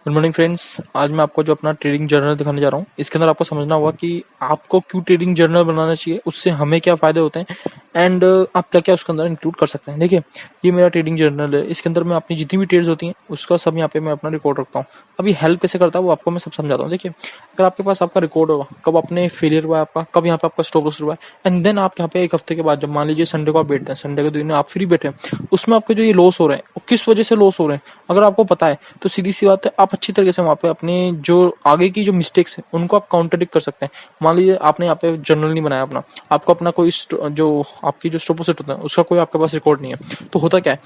Good morning friends. आज मैं आपको जो अपना ट्रेडिंग जर्नल दिखाने जा रहा हूँ, इसके अंदर आपको समझना होगा कि आपको क्यों ट्रेडिंग जर्नल बनाना चाहिए, उससे हमें क्या फायदे होते हैं एंड आप क्या क्या उसके अंदर इंक्लूड कर सकते हैं। देखिए, ये मेरा ट्रेडिंग जर्नल है। इसके अंदर मैं अपनी जितनी भी ट्रेड्स होती हैं उसका सब यहाँ पे मैं अपना रिकॉर्ड रखता हूँ। अभी हेल्प कैसे करता है वो आपको मैं सब समझाता हूँ। देखिए, अगर आपके पास आपका रिकॉर्ड होगा कब आपने फेलियर हुआ आपका, कब यहाँ पे आपका स्टॉप लॉस हुआ है, एंड देन आप यहाँ पे एक हफ्ते के बाद जब मान लीजिए संडे को आप बैठते हैं, संडे के दिन आप फ्री बैठे हैं, उसमें आपके जो ये लॉस हो रहे हैं वो किस वजह से लॉस हो रहे हैं अगर आपको पता है तो सीधी सी बात है, आप अच्छी तरीके से वहाँ पे अपने जो आगे की जो मिस्टेक्स है उनको आप काउंटरडिक्ट कर सकते हैं। मान लीजिए आपने यहाँ पे जर्नल नहीं बनाया अपना, आपको अपना कोई जो आपकी जो स्टॉप लॉस होता है उसका कोई आपके पास रिकॉर्ड नहीं है, तो होता क्या है,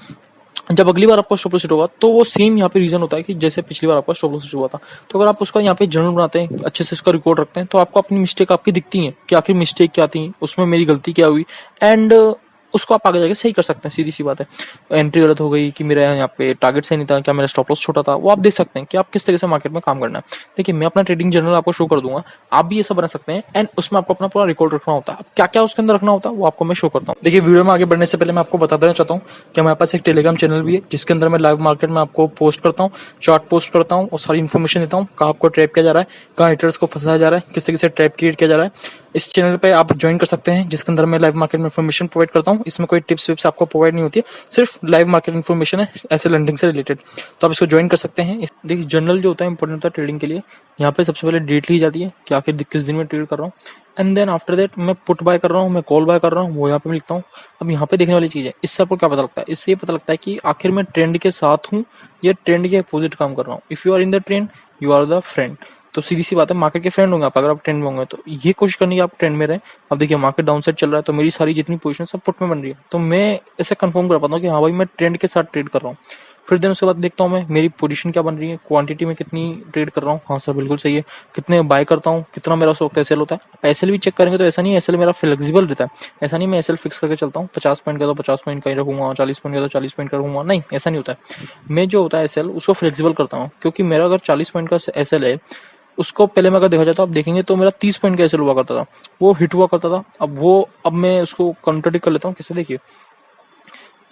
जब अगली बार आपका स्टॉप लॉस होगा तो वो सेम यहाँ पे रीजन होता है कि जैसे पिछली बार आपका स्टॉप लॉस हुआ था। तो अगर आप उसका यहाँ पे जर्नल बनाते हैं, अच्छे से उसका रिकॉर्ड रखते हैं, तो आपको अपनी मिस्टेक आपकी दिखती है कि आखिर मिस्टेक क्या थी, उसमें मेरी गलती क्या हुई, एंड उसको आप आगे जाके सही कर सकते हैं। सीधी सी बात है, एंट्री गलत हो गई कि मेरा यहाँ पे टारगेट सही नहीं था, क्या मेरा स्टॉप लॉस छोटा था, वो आप देख सकते हैं कि आप किस तरह से मार्केट में काम करना है। देखिए, मैं अपना ट्रेडिंग जर्नल आपको शो कर दूंगा, आप भी ये सब बना सकते हैं एंड उसमें आपको अपना पूरा रिकॉर्ड रखना होता है। अब क्या क्या उसके अंदर रखना होता है वो आपको मैं शो करता हूँ। देखिए, वीडियो में आगे बढ़ने से पहले मैं आपको बता देना चाहता हूँ कि हमारे पास एक टेलीग्राम चैनल भी है जिसके अंदर मैं लाइव मार्केट में आपको पोस्ट करता हूँ, चार्ट पोस्ट करता हूँ और सारी इन्फॉर्मेशन देता हूँ, कहाँ आपको ट्रैप किया जा रहा है, कहाँ हिटर्स को फंसाया जा रहा है, किस तरीके से ट्रैप क्रिएट किया जा रहा है। इस चैनल पे आप ज्वाइन कर सकते हैं जिसके अंदर मैं लाइव मार्केट में इन्फॉर्मेशन प्रोवाइड करता हूँ। इसमें कोई टिप्स विप्स आपको प्रोवाइड नहीं होती है, सिर्फ लाइव मार्केट इन्फॉर्मेशन है ऐसे लैंडिंग से रिलेटेड, तो आप इसको ज्वाइन कर सकते हैं। देखिए, जर्नल जो होता है इंपॉर्टेंट होता है ट्रेडिंग के लिए। यहाँ पे सबसे पहले डेट ली जाती है कि आखिर किस दिन में ट्रेड कर रहा हूँ, एंड देन आफ्टर दैट मैं पुट बाय कर रहा हूँ, मैं कॉल बाय कर रहा हूँ, वो यहाँ पे मैं लिखता हूँ। अब यहाँ पे देखने वाली चीज है, इससे आपको क्या पता लगता है, इससे ये पता लगता है कि आखिर मैं ट्रेंड के साथ हूँ या ट्रेंड के अपोजिट काम कर रहा हूँ। If you are in the trend you are the friend. तो सीधी सी बात है, मार्केट के फ्रेंड होंगे आप अगर आप ट्रेंड में होंगे, तो ये कोशिश करनी है आप ट्रेंड में रहें। अब देखिए, मार्केट डाउन साइड चल रहा है तो मेरी सारी जितनी पोजीशन सब पुट में बन रही है, तो मैं ऐसे कंफर्म कर पाता हूँ कि हाँ भाई मैं ट्रेंड के साथ ट्रेड कर रहा हूँ। फिर दिन उसके बाद देखता हूँ मैं मेरी पोजीशन क्या बन रही है, क्वांटिटी में कितनी ट्रेड कर रहा हूँ, हाँ सर बिल्कुल सही है, कितने बाय करता हूँ, कितना मेरा स्टॉक एसएल होता है। आप एसएल भी चेक करेंगे तो ऐसा नहीं है एसएल मेरा फ्लेक्सिबल रहता है, ऐसा नहीं मैं एसएल फिक्स करके चलता हूँ 50 पॉइंट का तो 50 पॉइंट का ही रखूंगा, 40 पॉइंट का तो 40 पॉइंट का रखूंगा, नहीं ऐसा नहीं होता है। मैं जो होता है एसएल उसको फ्लेक्सिबल करता हूँ, क्योंकि मेरा अगर 40 पॉइंट का एसएल है, उसको पहले में अगर देखा जाए तो आप देखेंगे तो मेरा 30 पॉइंट का एसएल हुआ करता था, वो हिट हुआ करता था। अब मैं उसको कंट्रोडिक्ट कर लेता हूँ कैसे, देखिए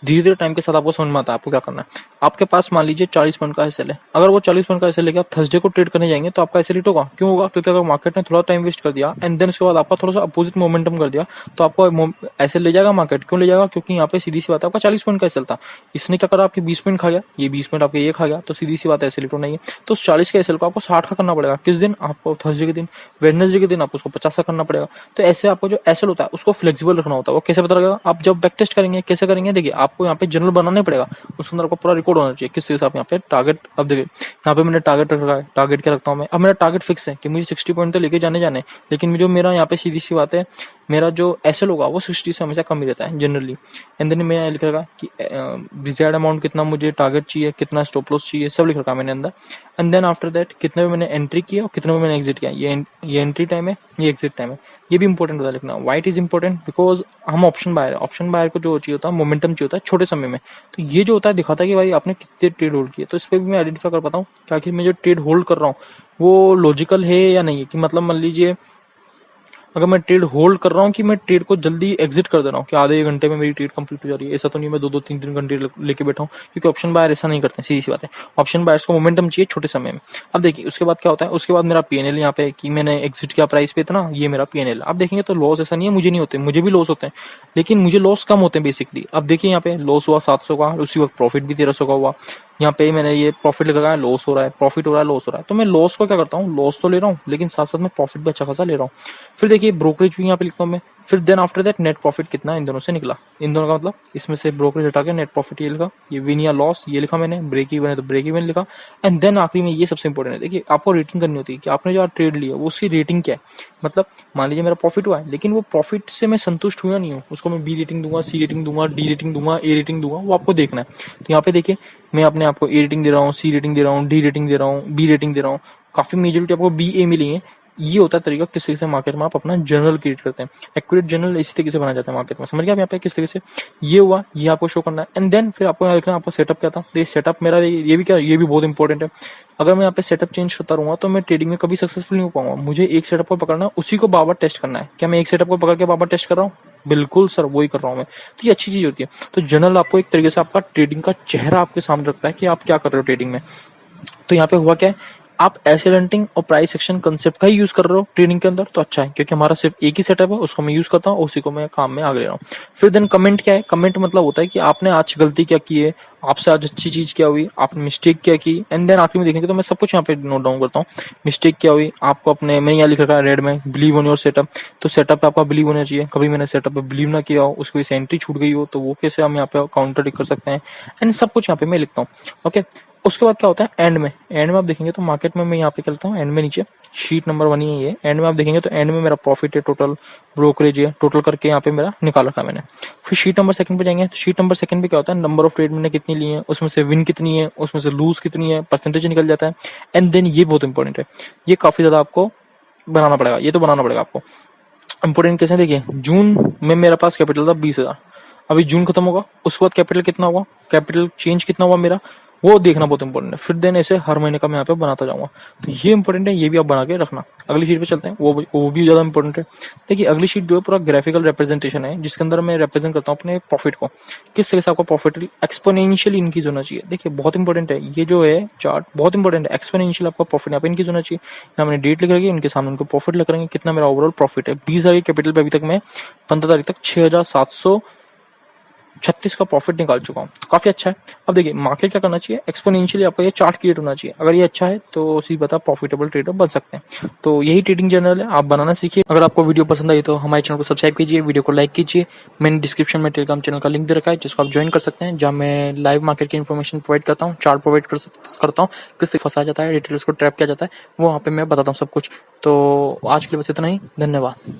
धीरे धीरे टाइम के साथ आपको समझ में आता है आपको क्या करना है। आपके पास मान लीजिए 40 पॉइंट का एसएल है, अगर वो 40 पॉइंट का एसएल लेके आप थर्सडे को ट्रेड करने जाएंगे तो आपका एसएल हिट होगा। क्यों होगा? क्योंकि अगर मार्केट ने थोड़ा टाइम वेस्ट कर दिया एंड देन उसके बाद आपका थोड़ा सा अपोजिट मोमेंटम कर दिया तो आपको एसएल ले जाएगा मार्केट। क्यों ले जाएगा? क्योंकि यहाँ पे सीधी सी बात है, आपका 40 पॉइंट का एसएल था, इसने क्या करा, आपके 20 पॉइंट खा गया, ये 20 पॉइंट आपके ये खा गया, तो सीधी सी बात है एसएल हिट होना ही है। तो उस 40 के एसएल को आपको 60 का करना पड़ेगा। किस दिन? आपको थर्सडे के दिन। वेडनेसडे के दिन आपको उसको 50 का करना पड़ेगा। तो ऐसे आपको जो एसएल होता है उसको फ्लेक्सिबल रखना होता है। वो कैसे पता लगेगा? आप जब बैक टेस्ट करेंगे कैसे करेंगे, देखिए आपको यहाँ पे जनरल बनाना नहीं पड़ेगा, उसके अंदर आपको पूरा रिकॉर्ड होना चाहिए किस तरह से आप यहाँ पे टारगेट। अब देखिए, यहाँ पे मैंने टारगेट रखा है, टारगेट क्या रखता हूँ मैं, अब मेरा टारगेट फिक्स है कि मुझे 60 पॉइंट तो लेके जाने, लेकिन जो मेरा यहाँ पे सीधी सी बात है, मेरा जो एसएल होगा वो 60 से हमेशा कम ही रहता है जनरली। एंड देन मैं लिख रखा कि डिजायर्ड अमाउंट कितना मुझे टारगेट चाहिए, कितना स्टॉप लॉस चाहिए, सब लिख रखा मैंने अंदर। एंड देन आफ्टर दैट कितने में मैंने एंट्री किया और कितने में मैंने एग्जिट किया, ये एंट्री टाइम है, ये एग्जिट टाइम है। ये भी इंपॉर्टेंट होता है लिखना। वाइट इज इंपॉर्टेंट बिकॉज हम ऑप्शन बायर को जो चाहिए होता है मोमेंटम चाहिए होता है छोटे समय में, तो ये जो होता है दिखाता है कि भाई आपने कितने ट्रेड होल्ड किए। तो इस पर भी मैं आइडेंटिफाई कर पाता हूँ कि आखिर मैं जो ट्रेड होल्ड कर रहा हूँ वो लॉजिकल है या नहीं है। कि मतलब मान लीजिए अगर मैं ट्रेड होल्ड कर रहा हूँ कि मैं ट्रेड को जल्दी एग्जिट कर दे रहा हूँ कि आधे एक घंटे में मेरी ट्रेड कंप्लीट हो जा रही है, ऐसा तो नहीं मैं 2-3 घंटे लेके बैठा हूँ, क्योंकि ऑप्शन बायर ऐसा नहीं करते हैं। सीधी सी बात है, ऑप्शन बायर्स को मोमेंटम चाहिए छोटे समय में। अब देखिए उसके बाद क्या होता है, उसके बाद मेरा पीएनएल यहाँ पे कि मैंने एग्जिट किया प्राइस पे इतना, ये मेरा पीएनएल। अब देखेंगे तो लॉस ऐसा नहीं है मुझे नहीं होते, मुझे भी लॉस होते हैं, लेकिन मुझे लॉस कम होते हैं बेसिकली। अब देखिए यहाँ पे लॉस हुआ 700 का, उसी वक्त प्रॉफिट भी 1300 का हुआ। यहाँ पे मैंने ये प्रॉफिट लगा है, लॉस हो रहा है, प्रॉफिट हो रहा है, लॉस हो रहा है। तो मैं लॉस को क्या करता हूँ, लॉस तो ले रहा हूँ लेकिन साथ साथ में प्रॉफिट भी अच्छा खासा ले रहा हूँ। फिर देखिए ब्रोकरेज भी यहाँ पे लिखता हूँ मैं। फिर then after that net profit कितना इन दोनों से निकला, इन दोनों का मतलब इसमें से ब्रोकरेज हटा के नेट प्रॉफिट ये लिखा, ये विन या लॉस ये लिखा मैंने, ब्रेक इवन है तो ब्रेक इवन लिखा। एंड देन आखिरी में ये सबसे इंपॉर्टेंट है, देखिए आपको रेटिंग करनी होती है कि आपने जो ट्रेड लिया वो उसकी रेटिंग क्या है। मतलब मान लीजिए मेरा प्रॉफिट हुआ है लेकिन वो प्रॉफिट से मैं संतुष्ट हुआ नहीं हूँ, उसको मैं बी रेटिंग दूंगा, सी रेटिंग दूंगा, डी रेटिंग दूंगा, ए रेटिंग दूंगा, वो आपको देखना है। तो यहाँ पे देखिए मैं अपने आपको ए रेटिंग दे रहा हूँ, सी रेटिंग दे रहा हूँ, डी रेटिंग दे रहा हूँ, बी रेटिंग दे रहा हूँ, काफी मेजोरिटी आपको बी ए मिली है। ये होता है तरीका किस तरीके से मार्केट में आप अपना जर्नल क्रिएट करते हैं। एक्यूरेट जर्नल इसी तरीके से बनाया जाता है मार्केट में, समझ गया आप यहाँ पे किस तरीके से ये हुआ, ये आपको शो करना है। एंड देन फिर आपको यहाँ लिखना आपका सेटअप क्या था। तो सेटअप मेरा ये भी क्या, ये भी बहुत इंपॉर्टेंट है। अगर मैं यहाँ पे सेटअप चेंज करता रहूंगा तो मैं ट्रेडिंग में कभी सक्सेसफुल नहीं हो पाऊंगा। मुझे एक सेटअप को पकड़ना, उसी को बार बार टेस्ट करना है। क्या मैं एक सेटअप को पकड़ के बार बार टेस्ट कर रहा हूँ? बिल्कुल सर, वही कर रहा हूँ मैं। तो ये अच्छी चीज होती है। तो जर्नल आपको एक तरीके से आपका ट्रेडिंग का चेहरा आपके सामने रखता है कि आप क्या कर रहे हो ट्रेडिंग में। तो तो यहाँ पे हुआ क्या है, आप एसेट हंटिंग और प्राइस एक्शन कंसेप्ट का ही यूज कर रहे हो ट्रेडिंग के अंदर, तो अच्छा है, क्योंकि हमारा सिर्फ एक ही सेटअप है, उसको मैं यूज करता हूँ, उसी को मैं काम में आगे ले रहा हूँ। फिर देन कमेंट क्या है, कमेंट मतलब होता है कि आपने आज गलती क्या की है, आपसे आज अच्छी चीज क्या हुई, आपने मिस्टेक क्या की, एंड देन आखिर में देखेंगे तो मैं सब कुछ यहाँ पे नोट डाउन करता हूँ। मिस्टेक क्या हुई आपको अपने, मैंने यहाँ लिख रखा है रेड में, बिलीव ऑन योर सेटअप, तो सेटअप पे आपका बिलीव होना चाहिए। कभी मैंने सेटअप पे बिलीव ना किया हो, उसकी वजह से एंट्री छूट गई हो, तो वो कैसे हम यहाँ पे काउंटर कर सकते हैं, एंड सब कुछ यहाँ पे मैं लिखता हूँ। ओके, उसके बाद क्या होता है एंड में आप देखेंगे तो मार्केट में मैं यहाँ पे चलता हूँ एंड में, नीचे शीट नंबर 1 ही है ये। एंड में आप देखेंगे तो एंड में मेरा प्रॉफिट है, टोटल ब्रोकरेज है, टोटल करके यहाँ पे मेरा निकाल रखा है मैंने। फिर शीट नंबर 2 पे जाएंगे तो शीट नंबर 2 पे क्या होता है, नंबर ऑफ ट्रेड मैंने कितनी ली है, उसमें से विन कितनी है, उसमें से लूज कितनी है, परसेंटेज निकल जाता है। एंड देन ये बहुत इंपॉर्टेंट है, ये काफी ज्यादा आपको बनाना पड़ेगा, ये तो बनाना पड़ेगा आपको। इंपॉर्टेंट कैसे, देखिए जून में मेरे पास कैपिटल था 20,000, अभी जून खत्म होगा, उसके बाद कैपिटल कितना होगा, कैपिटल चेंज कितना हुआ मेरा, वो देखना बहुत इंपॉर्टेंट है। फिर देन ऐसे हर महीने का मैं यहाँ पे बनाता जाऊंगा, तो ये इंपॉर्टेंट है, ये भी आप बना के रखना। अगली शीट पे चलते हैं, वो भी ज्यादा इंपॉर्टेंट है। देखिए अगली शीट जो है पूरा ग्राफिकल रिप्रेजेंटेशन है, जिसके अंदर मैं रिप्रेजेंट करता हूँ अपने प्रॉफिट को, किस तरह से आपका प्रॉफिट एक्सपोनेंशियल इंक्रीज होना चाहिए। देखिए बहुत इंपॉर्टेंट है, ये जो है चार्ट बहुत इंपॉर्टेंट है, एक्सपोनेंशियल आपका प्रॉफिट यहाँ पे इंक्रीज होना चाहिए। यहाँ मैंने डेट लिख रखी है, इनके सामने उनको प्रॉफिट लिख रखेंगे, कितना मेरा ओवरऑल प्रॉफिट है। 20,000 कैपिटल पे अभी तक मैं 15 तारीख तक 6,736 का प्रॉफिट निकाल चुका हूँ, तो काफी अच्छा है। अब देखिए मार्केट क्या करना चाहिए, एक्सपोनेंशियली आपका ये चार्ट क्रिएट होना चाहिए, अगर ये अच्छा है तो सीधी बात आप प्रॉफिटेबल ट्रेडर बन सकते हैं। तो यही ट्रेडिंग जर्नल है, आप बनाना सीखिए। अगर आपको वीडियो पसंद आई तो हमारे चैनल को सब्सक्राइब कीजिए, वीडियो को लाइक कीजिए। मैंने डिस्क्रिप्शन में टेलीग्राम चैनल का लिंक दे रखा है, जिसको आप ज्वाइन कर सकते हैं, जहाँ मैं लाइव मार्केट की इन्फॉर्मेशन प्रोवाइड करता हूँ, चार्ट प्रोवाइड करता हूँ, किस तरह फंसा जाता है, रिटेलर्स को ट्रैप किया जाता है, वो वहाँ पे मैं बताता हूँ सब कुछ। तो आज के लिए बस इतना ही, धन्यवाद।